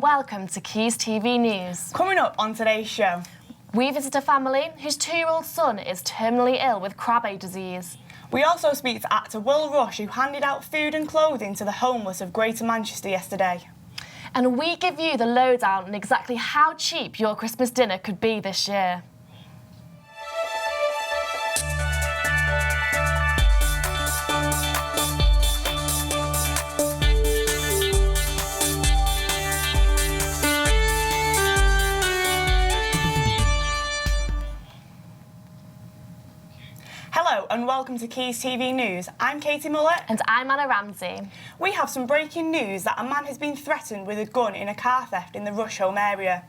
Welcome to Quays TV News. Coming up on today's show, we visit a family whose 2-year-old son is terminally ill with Krabbe disease. We also speak to actor Will Rush, who handed out food and clothing to the homeless of Greater Manchester yesterday. And we give you the lowdown on exactly how cheap your Christmas dinner could be this year. Hello and welcome to Quays TV News. I'm Katie Mullett. And I'm Anna Ramsey. We have some breaking news that a man has been threatened with a gun in a car theft in the Rusholme area.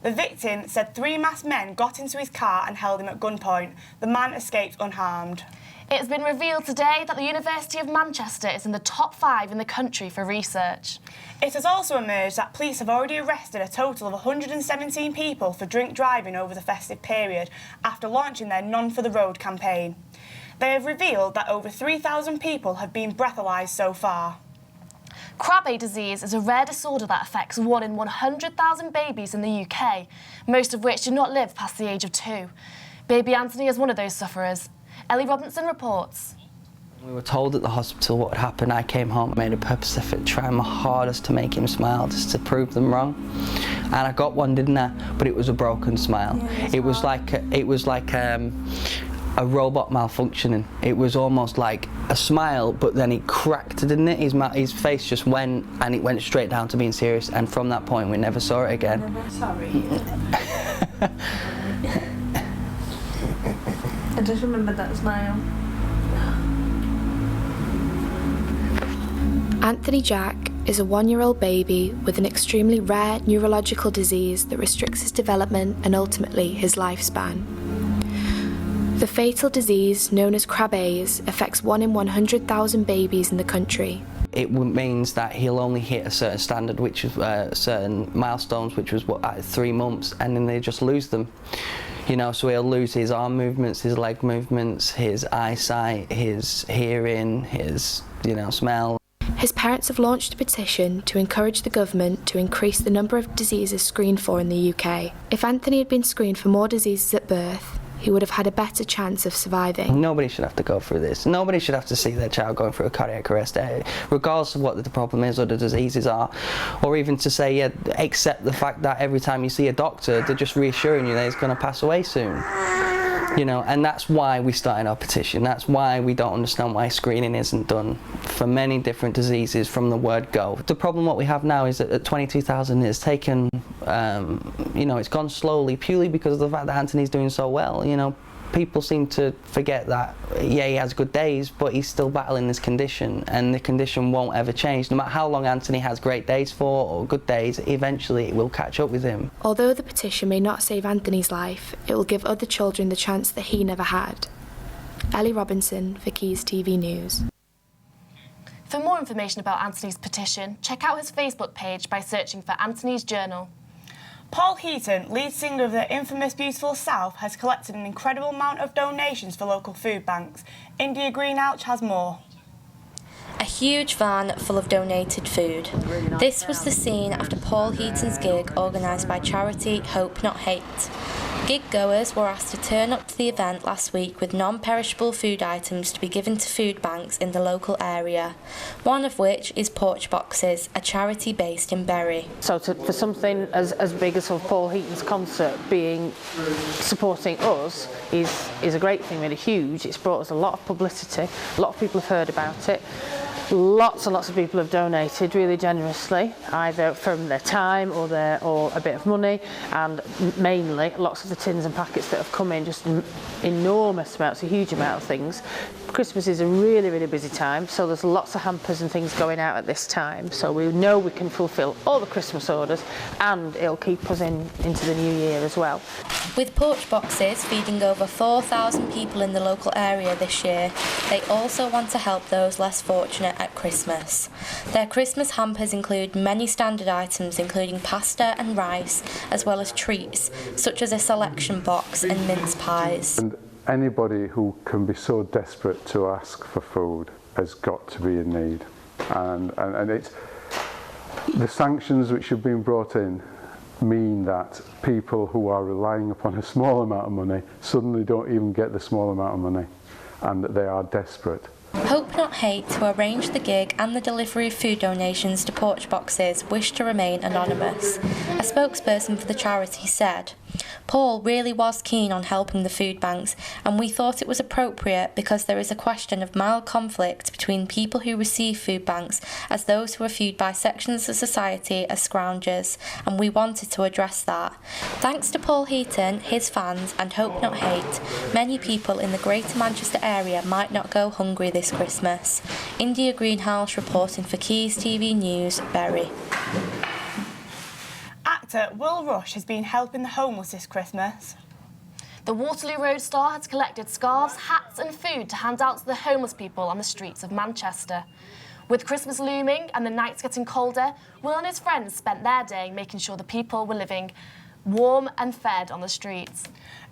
The victim said 3 masked men got into his car and held him at gunpoint. The man escaped unharmed. It's been revealed today that the University of Manchester is in the top 5 in the country for research. It has also emerged that police have already arrested a total of 117 people for drink driving over the festive period after launching their None for the Road campaign. They have revealed that over 3,000 people have been breathalyzed so far. Krabbe disease is a rare disorder that affects 1 in 100,000 babies in the UK, most of which do not live past the age of 2. Baby Anthony is one of those sufferers. Ellie Robinson reports. We were told at the hospital what would happen. I came home, made a purpose effort, trying my hardest to make him smile, just to prove them wrong. And I got one, didn't I? But it was a broken smile. Yeah, it was like a robot malfunctioning. It was almost like a smile, but then it cracked, didn't it? His face just went, and it went straight down to being serious. And from that point, we never saw it again. Sorry. I just remember that smile. Anthony Jack is a 1-year-old baby with an extremely rare neurological disease that restricts his development and ultimately his lifespan. The fatal disease, known as Krabbe's, affects 1 in 100,000 babies in the country. It means that he'll only hit a certain standard, which is certain milestones, which was at 3 months, and then they just lose them. You know, so he'll lose his arm movements, his leg movements, his eyesight, his hearing, his, smell. His parents have launched a petition to encourage the government to increase the number of diseases screened for in the UK. If Anthony had been screened for more diseases at birth, he would have had a better chance of surviving. Nobody should have to go through this. Nobody should have to see their child going through a cardiac arrest, regardless of what the problem is or the diseases are. Or even to say, accept the fact that every time you see a doctor, they're just reassuring you that he's going to pass away soon. And that's why we started our petition. That's why we don't understand why screening isn't done for many different diseases from the word go. The problem what we have now is that at 22,000 it's taken, it's gone slowly purely because of the fact that Anthony's doing so well. People seem to forget that, he has good days, but he's still battling this condition, and the condition won't ever change. No matter how long Anthony has great days for, or good days, eventually it will catch up with him. Although the petition may not save Anthony's life, it will give other children the chance that he never had. Ellie Robinson for Quays TV News. For more information about Anthony's petition, check out his Facebook page by searching for Anthony's Journal. Paul Heaton, lead singer of the infamous Beautiful South, has collected an incredible amount of donations for local food banks. India Greenouch has more. A huge van full of donated food. This was the scene after Paul Heaton's gig organised by charity Hope Not Hate. Gig goers were asked to turn up to the event last week with non-perishable food items to be given to food banks in the local area, one of which is Porch Boxes, a charity based in Bury. So for something as big as Paul Heaton's concert supporting us is a great thing, really huge. It's brought us a lot of publicity, a lot of people have heard about it. Lots and lots of people have donated really generously, either from their time or a bit of money, and mainly lots of the tins and packets that have come in, just enormous amounts, a huge amount of things. Christmas is a really, really busy time, so there's lots of hampers and things going out at this time, so we know we can fulfil all the Christmas orders, and it'll keep us into the new year as well. With Porch Boxes feeding over 4,000 people in the local area this year, they also want to help those less fortunate at Christmas. Their Christmas hampers include many standard items including pasta and rice, as well as treats such as a selection box and mince pies. And anybody who can be so desperate to ask for food has got to be in need, and it's The sanctions which have been brought in mean that people who are relying upon a small amount of money suddenly don't even get the small amount of money, and that they are desperate. Hope Not Hate, who arranged the gig and the delivery of food donations to porch boxes, wished to remain anonymous. A spokesperson for the charity said, "Paul really was keen on helping the food banks, and we thought it was appropriate because there is a question of mild conflict between people who receive food banks as those who are viewed by sections of society as scroungers, and we wanted to address that." Thanks to Paul Heaton, his fans, and Hope Not Hate, many people in the Greater Manchester area might not go hungry this Christmas. India Greenhouse reporting for Quays TV News, Bury. Actor Will Rush has been helping the homeless this Christmas. The Waterloo Road star has collected scarves, hats and food to hand out to the homeless people on the streets of Manchester. With Christmas looming and the nights getting colder, Will and his friends spent their day making sure the people were living warm and fed on the streets.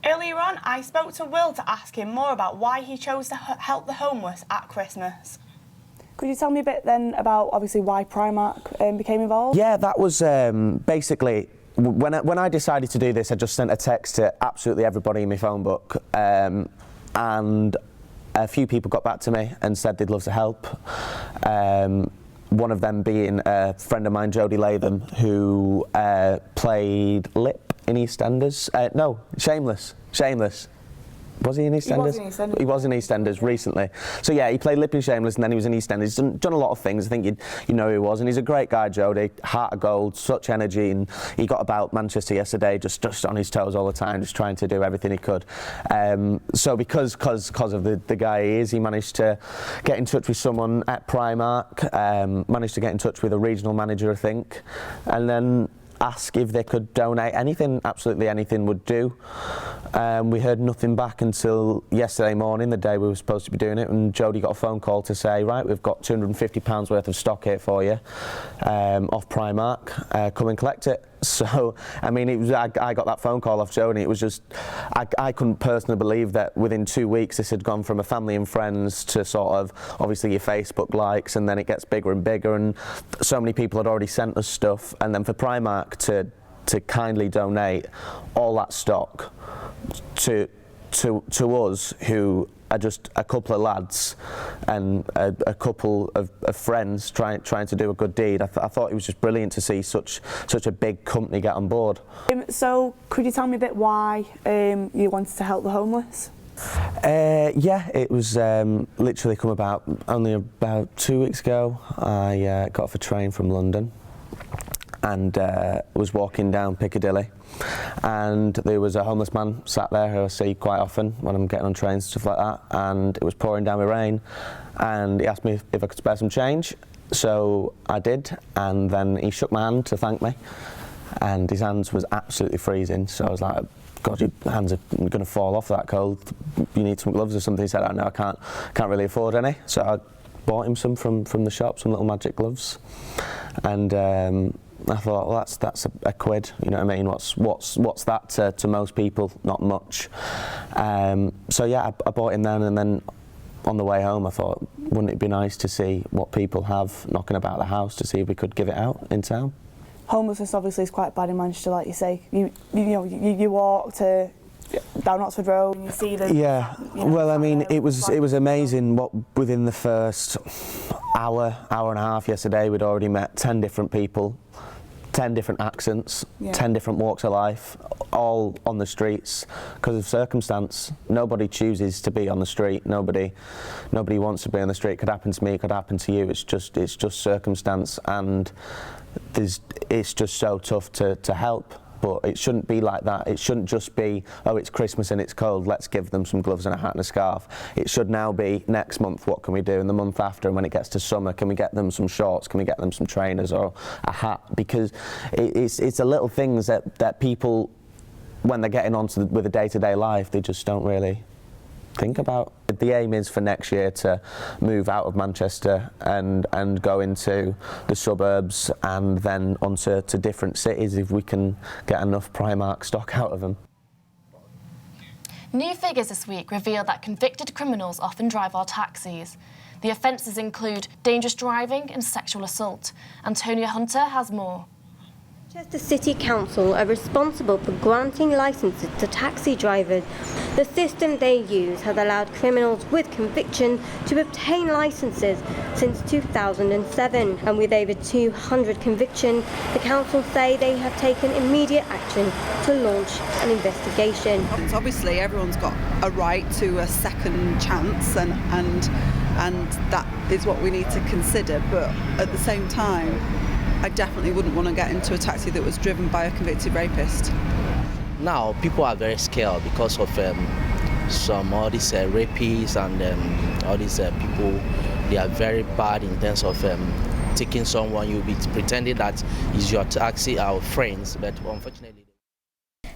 Earlier on, I spoke to Will to ask him more about why he chose to help the homeless at Christmas. Could you tell me a bit then about obviously why Primark became involved? Yeah, that was basically when I decided to do this. I just sent a text to absolutely everybody in my phone book, and a few people got back to me and said they'd love to help. One of them being a friend of mine, Jodie Latham, who played Lip in EastEnders. No, Shameless. Was he in EastEnders? He was in EastEnders recently. So yeah, he played Lip in Shameless, and then he was in EastEnders. He's done a lot of things. I think you know who he was, and he's a great guy, Jodie. Heart of gold, such energy, and he got about Manchester yesterday, just on his toes all the time, just trying to do everything he could. So because of the guy he is, he managed to get in touch with someone at Primark, managed to get in touch with a regional manager, I think, and then ask if they could donate anything. Absolutely anything would do. We heard nothing back until yesterday morning, the day we were supposed to be doing it, and Jodie got a phone call to say, right, we've got £250 worth of stock here for you off Primark, come and collect it. So, I mean, I got that phone call off Jodie. It was just, I couldn't personally believe that within 2 weeks this had gone from a family and friends to sort of, obviously your Facebook likes, and then it gets bigger and bigger, and so many people had already sent us stuff, and then for Primark to kindly donate all that stock to us, who are just a couple of lads and a couple of friends trying to do a good deed. I thought it was just brilliant to see such a big company get on board. So could you tell me a bit why you wanted to help the homeless? Yeah, it was literally come about only about 2 weeks ago. I got off a train from London and was walking down Piccadilly, and there was a homeless man sat there who I see quite often when I'm getting on trains, stuff like that, and it was pouring down with rain, and he asked me if I could spare some change, so I did, and then he shook my hand to thank me, and his hands was absolutely freezing, so I was like, God, your hands are going to fall off that cold, you need some gloves or something. He said, oh no, I can't really afford any, so I bought him some from the shop, some little magic gloves, and I thought, well, that's a quid, you know what I mean? What's that to most people? Not much. So yeah, I bought him then, and then on the way home, I thought, wouldn't it be nice to see what people have knocking about the house to see if we could give it out in town? Homelessness obviously is quite bad in Manchester, like you say. You walk to down Oxford Road and you see the... Yeah, well, I mean, it was amazing what within the first hour and a half yesterday, we'd already met 10 different people, 10 different accents, 10 different walks of life, all on the streets because of circumstance. Nobody chooses to be on the street. Nobody wants to be on the street. It could happen to me. It could happen to you. It's just circumstance, and it's just so tough to help. But it shouldn't be like that. It shouldn't just be, oh, it's Christmas and it's cold, let's give them some gloves and a hat and a scarf. It should now be, next month, what can we do? And the month after, and when it gets to summer, can we get them some shorts? Can we get them some trainers or a hat? Because it's the little things that people, when they're getting on with the day-to-day life, they just don't really think about. The aim is for next year to move out of Manchester and go into the suburbs and then onto different cities if we can get enough Primark stock out of them. New figures this week reveal that convicted criminals often drive our taxis. The offences include dangerous driving and sexual assault. Antonia Hunter has more. Manchester City Council are responsible for granting licences to taxi drivers. The system they use has allowed criminals with conviction to obtain licences since 2007. And with over 200 convictions, the council say they have taken immediate action to launch an investigation. Obviously, everyone's got a right to a second chance, and that is what we need to consider. But at the same time, I definitely wouldn't want to get into a taxi that was driven by a convicted rapist. Now people are very scared because of all these rapists and all these people. They are very bad in terms of taking someone. You'll be pretending that is your taxi, our friends, but unfortunately.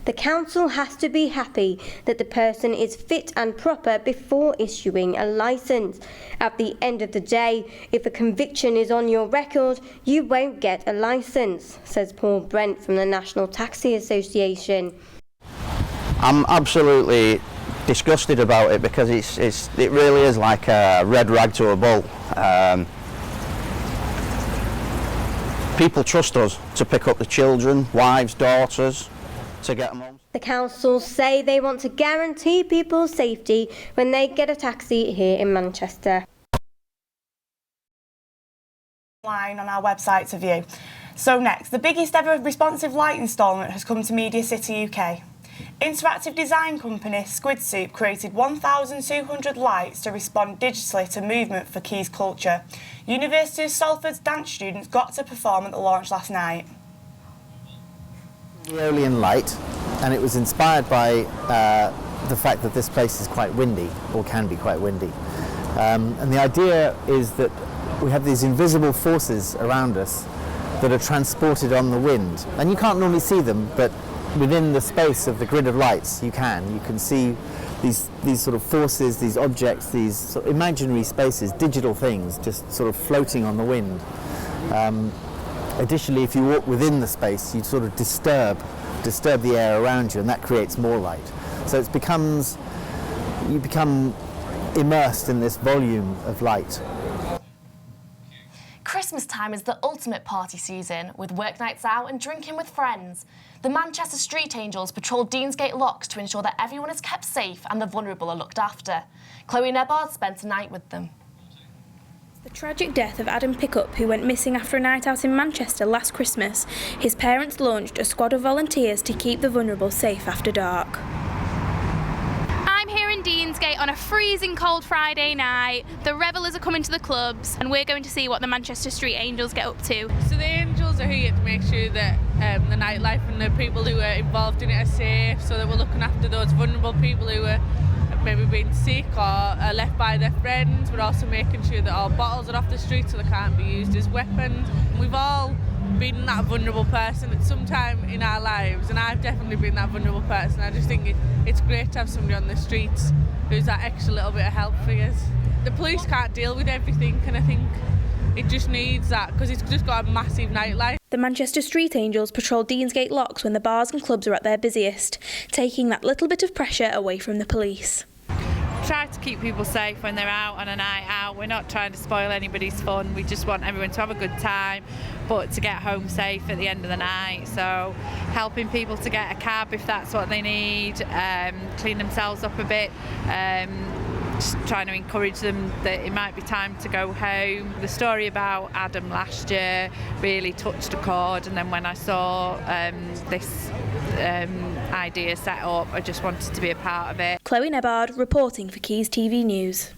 The council has to be happy that the person is fit and proper before issuing a licence. At the end of the day, if a conviction is on your record, you won't get a licence, says Paul Brent from the National Taxi Association. I'm absolutely disgusted about it because it really is like a red rag to a bull. People trust us to pick up the children, wives, daughters, to get them home. The council say they want to guarantee people's safety when they get a taxi here in Manchester. Line on our website to view. So next, the biggest ever responsive light instalment has come to Media City UK. Interactive design company Squid Soup created 1,200 lights to respond digitally to movement for Quays culture. University of Salford's dance students got to perform at the launch last night. Aeolian light, and it was inspired by the fact that this place is quite windy, or can be quite windy. And the idea is that we have these invisible forces around us that are transported on the wind. And you can't normally see them, but within the space of the grid of lights you can see these sort of forces, these objects, these sort of imaginary spaces, digital things just sort of floating on the wind. Additionally, if you walk within the space, you sort of disturb the air around you, and that creates more light. So you become immersed in this volume of light. Christmas time is the ultimate party season, with work nights out and drinking with friends. The Manchester Street Angels patrol Deansgate locks to ensure that everyone is kept safe and the vulnerable are looked after. Chloe Nebbard spent a night with them. The tragic death of Adam Pickup, who went missing after a night out in Manchester last Christmas, his parents launched a squad of volunteers to keep the vulnerable safe after dark. I'm here in Deansgate on a freezing cold Friday night. The revellers are coming to the clubs and we're going to see what the Manchester Street Angels get up to. So the Angels are here to make sure that the nightlife and the people who are involved in it are safe, so that we're looking after those vulnerable people who are maybe being sick or are left by their friends. We're also making sure that all bottles are off the street so they can't be used as weapons. We've all been that vulnerable person at some time in our lives, and I've definitely been that vulnerable person. I just think it's great to have somebody on the streets who's that extra little bit of help for us. The police can't deal with everything, and I think it just needs that because it's just got a massive nightlife. The Manchester Street Angels patrol Deansgate locks when the bars and clubs are at their busiest, taking that little bit of pressure away from the police. Try to keep people safe when they're out on a night out. We're not trying to spoil anybody's fun. We just want everyone to have a good time, but to get home safe at the end of the night. So helping people to get a cab if that's what they need, clean themselves up a bit, just trying to encourage them that it might be time to go home. The story about Adam last year really touched a chord, and then when I saw this idea set up, I just wanted to be a part of it. Chloe Nebbard reporting for Quays TV News.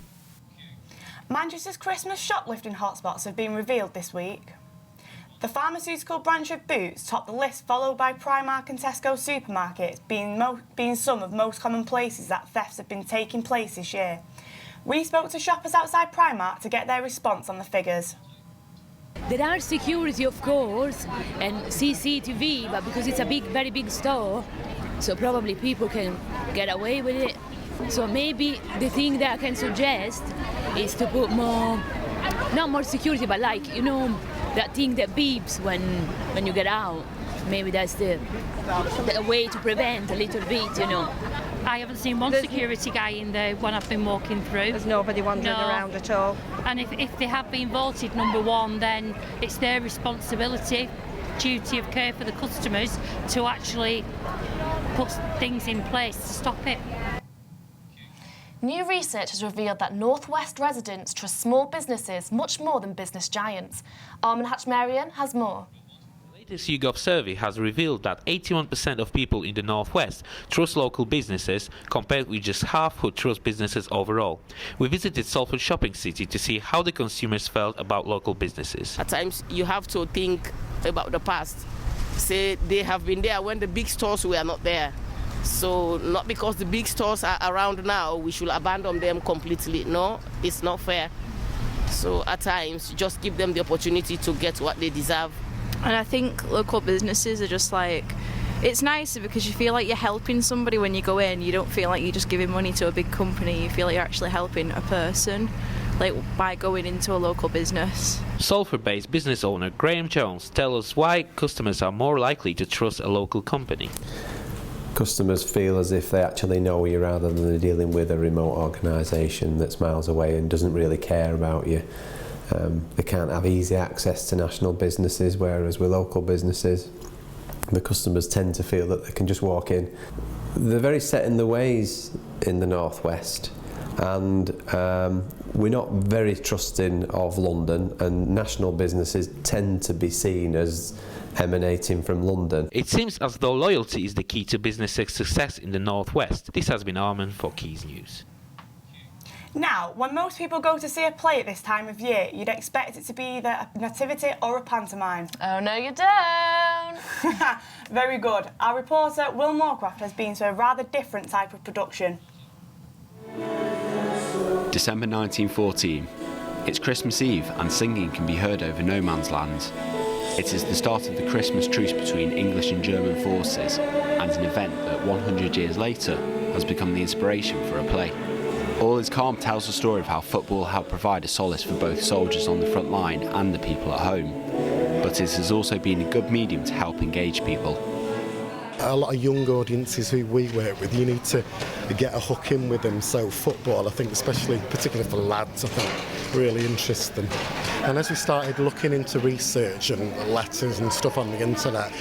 Manchester's Christmas shoplifting hotspots have been revealed this week. The pharmaceutical branch of Boots topped the list, followed by Primark and Tesco supermarkets being some of most common places that thefts have been taking place this year. We spoke to shoppers outside Primark to get their response on the figures. There are security, of course, and CCTV, but because it's a very big store, so probably people can get away with it. So maybe the thing that I can suggest is to put more, not more security, but like, you know, that thing that beeps when you get out. Maybe that's the way to prevent a little bit, you know. I haven't seen one security guy in there when I've been walking through. There's nobody wandering around at all. And if they have been voted number one, then it's their responsibility, duty of care for the customers to actually put things in place to stop it. New research has revealed that North West residents trust small businesses much more than business giants. Armin Hatchmarian has more. The latest YouGov survey has revealed that 81% of people in the North West trust local businesses, compared with just half who trust businesses overall. We visited Salford Shopping City to see how the consumers felt about local businesses. At times you have to think about the past. Say they have been there when the big stores were not there. So not because the big stores are around now, we should abandon them completely. No, it's not fair. So at times, just give them the opportunity to get what they deserve. And I think local businesses are just like, it's nicer because you feel like you're helping somebody when you go in. You don't feel like you're just giving money to a big company. You feel like you're actually helping a person, like by going into a local business. Salford-based business owner Graham Jones tells us why customers are more likely to trust a local company. Customers feel as if they actually know you rather than they're dealing with a remote organisation that's miles away and doesn't really care about you. They can't have easy access to national businesses, whereas with local businesses, the customers tend to feel that they can just walk in. They're very set in their ways in the North West, and we're not very trusting of London, and national businesses tend to be seen as emanating from London. It seems as though loyalty is the key to business success in the North West. This has been Armin for Quays News. Now, when most people go to see a play at this time of year, you'd expect it to be either a nativity or a pantomime. Oh, no you don't! Very good. Our reporter, Will Moorcroft, has been to a rather different type of production. December 1914. It's Christmas Eve and singing can be heard over no man's land. It is the start of the Christmas truce between English and German forces, and an event that 100 years later has become the inspiration for a play. All Is Calm tells the story of how football helped provide a solace for both soldiers on the front line and the people at home, but it has also been a good medium to help engage people. A lot of young audiences who we work with, you need to get a hook in with them, so football, I think, particularly for lads, I think, really interests them. And as we started looking into research and letters and stuff on the internet,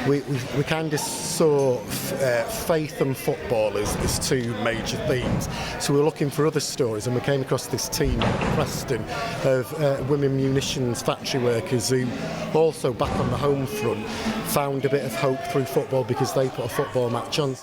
we kind of saw faith and football as two major themes. So we were looking for other stories, and we came across this team in Preston of women munitions factory workers who also, back on the home front, found a bit of hope through football because they put a football match on.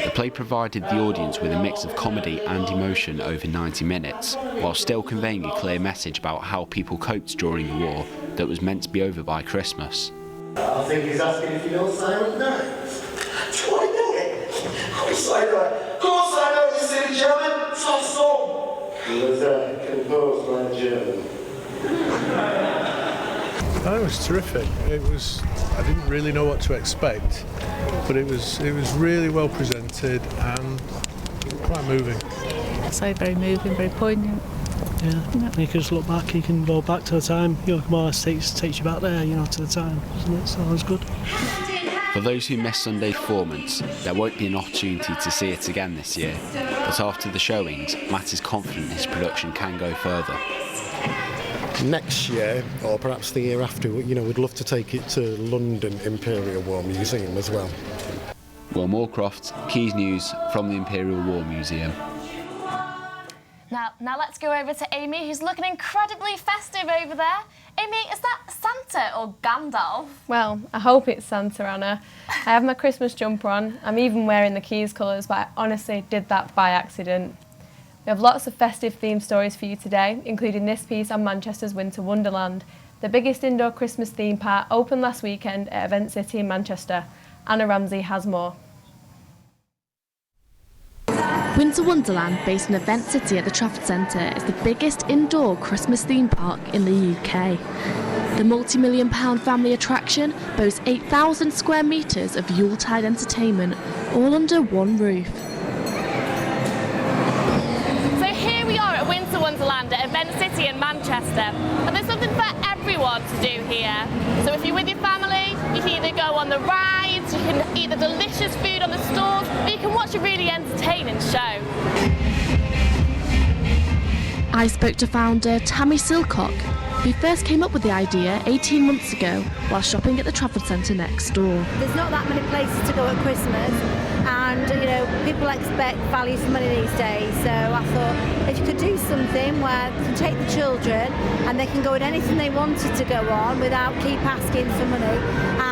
The play provided the audience with a mix of comedy and emotion over 90 minutes, while still conveying a clear message about how people coped during the war that was meant to be over by Christmas. I think he's asking if you know Silent Night. Do I know it? Of course I know it. Of course I know it, you silly German. It's our song. It was composed by a German. It was terrific. I didn't really know what to expect, but it was really well presented and quite moving. So very moving, very poignant. Yeah, you can just look back, you can go back to the time, more or less takes you back there, to the time, doesn't it? So it was good. For those who missed Sunday's performance, there won't be an opportunity to see it again this year, but after the showings, Matt is confident his production can go further. Next year, or perhaps the year after, we'd love to take it to London Imperial War Museum as well. Will Moorcroft, Quays News from the Imperial War Museum. Now let's go over to Amy, who's looking incredibly festive over there. Amy, is that Santa or Gandalf? Well, I hope it's Santa, Anna. I have my Christmas jumper on. I'm even wearing the Quays colours, but I honestly did that by accident. We have lots of festive themed stories for you today, including this piece on Manchester's Winter Wonderland. The biggest indoor Christmas theme park opened last weekend at Event City in Manchester. Anna Ramsey has more. Winter Wonderland, based in Event City at the Trafford Centre, is the biggest indoor Christmas theme park in the UK. The multi-million-pound family attraction boasts 8,000 square metres of Yuletide entertainment, all under one roof. Winter Wonderland at Event City in Manchester, and there's something for everyone to do here. So if you're with your family, you can either go on the rides, you can eat the delicious food on the stalls, or you can watch a really entertaining show. I spoke to founder Tammy Silcock, who first came up with the idea 18 months ago while shopping at the Trafford Centre next door. There's not that many places to go at Christmas, and people expect value for money these days, so I thought if you could do something where you can take the children and they can go in anything they wanted to go on without keep asking for money,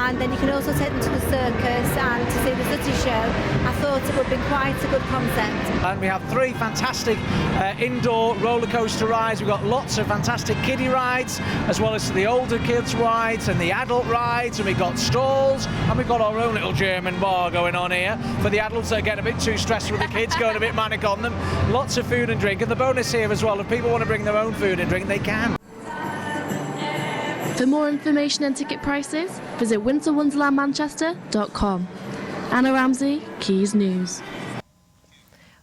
and then you can also take them to the circus and to see the city show, I thought it would be quite a good concept. And we have 3 fantastic indoor roller coaster rides. We've got lots of fantastic kiddie rides, as well as the older kids rides and the adult rides, and we've got stalls, and we've got our own little German bar going on here for the adults that are getting a bit too stressed with the kids, going a bit manic on them. Lots of food and drink, and the bonus here as well, if people want to bring their own food and drink, they can. For more information and ticket prices, visit winterwonderlandmanchester.com. Anna Ramsey, Quays News.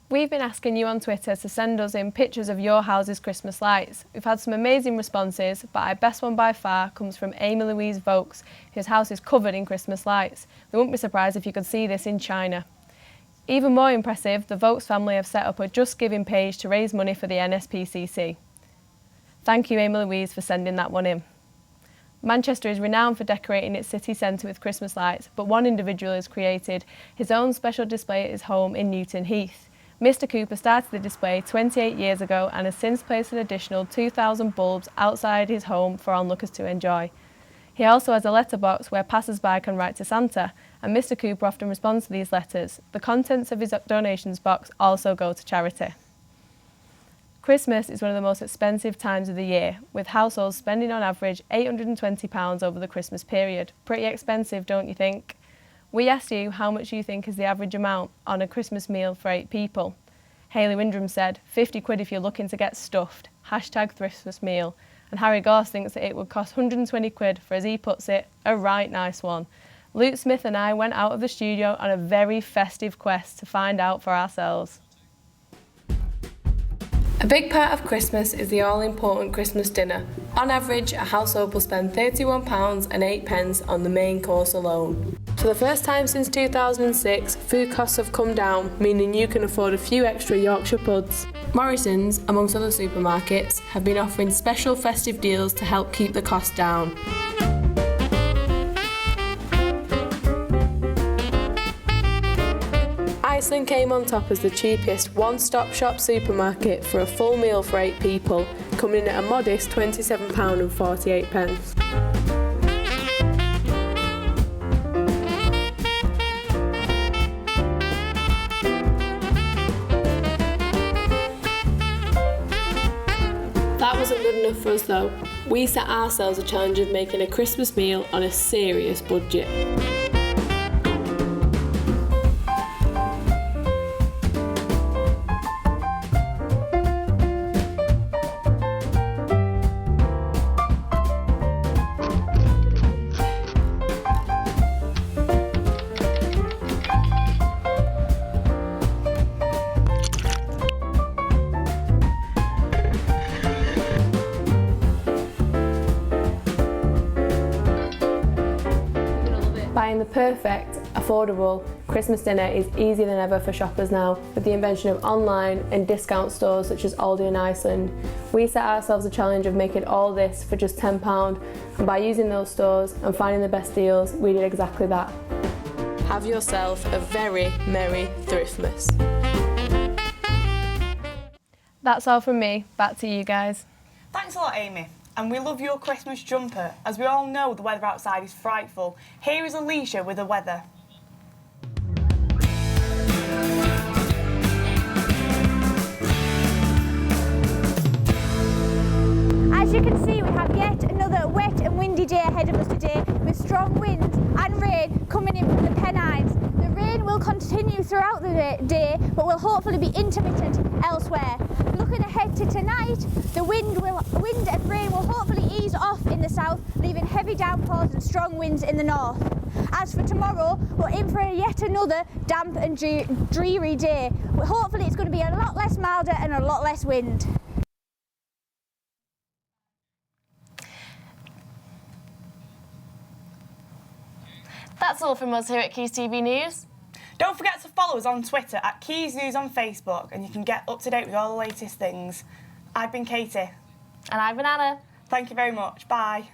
We've been asking you on Twitter to send us in pictures of your house's Christmas lights. We've had some amazing responses, but our best one by far comes from Amy Louise Vokes, whose house is covered in Christmas lights. We wouldn't be surprised if you could see this in China. Even more impressive, the Vokes family have set up a Just Giving page to raise money for the NSPCC. Thank you, Amy Louise, for sending that one in. Manchester is renowned for decorating its city centre with Christmas lights, but one individual has created his own special display at his home in Newton Heath. Mr Cooper started the display 28 years ago and has since placed an additional 2,000 bulbs outside his home for onlookers to enjoy. He also has a letterbox where passers-by can write to Santa, and Mr Cooper often responds to these letters. The contents of his donations box also go to charity. Christmas is one of the most expensive times of the year, with households spending on average £820 over the Christmas period. Pretty expensive, don't you think? We asked you how much you think is the average amount on a Christmas meal for 8 people. Hayley Windrum said, 50 quid if you're looking to get stuffed, #Thriftless meal. And Harry Gorse thinks that it would cost 120 quid for, as he puts it, a right nice one. Luke Smith and I went out of the studio on a very festive quest to find out for ourselves. A big part of Christmas is the all-important Christmas dinner. On average, a household will spend £31.08 on the main course alone. For the first time since 2006, food costs have come down, meaning you can afford a few extra Yorkshire puds. Morrison's, amongst other supermarkets, have been offering special festive deals to help keep the cost down. Iceland came on top as the cheapest one-stop shop supermarket for a full meal for 8 people, coming in at a modest £27.48. That wasn't good enough for us though. We set ourselves a challenge of making a Christmas meal on a serious budget. Buying the perfect, affordable Christmas dinner is easier than ever for shoppers now. With the invention of online and discount stores such as Aldi in Iceland, we set ourselves a challenge of making all this for just £10, and by using those stores and finding the best deals, we did exactly that. Have yourself a very merry Thriftmas. That's all from me. Back to you guys. Thanks a lot, Amy. And we love your Christmas jumper. As we all know, the weather outside is frightful. Here is Alicia with the weather. As you can see, we have yet another wet and windy day ahead of us today, with strong winds and rain coming in from the Pennines. The rain will continue throughout the day, but will hopefully be intermittent elsewhere. Looking ahead to tonight, the wind and rain will hopefully ease off in the south, leaving heavy downpours and strong winds in the north. As for tomorrow, we're in for yet another damp and dreary day. Hopefully it's going to be a lot less milder and a lot less wind. That's all from us here at Quays TV News. Don't forget to follow us on Twitter at Quays News on Facebook, and you can get up to date with all the latest things. I've been Katie. And I've been Anna. Thank you very much. Bye.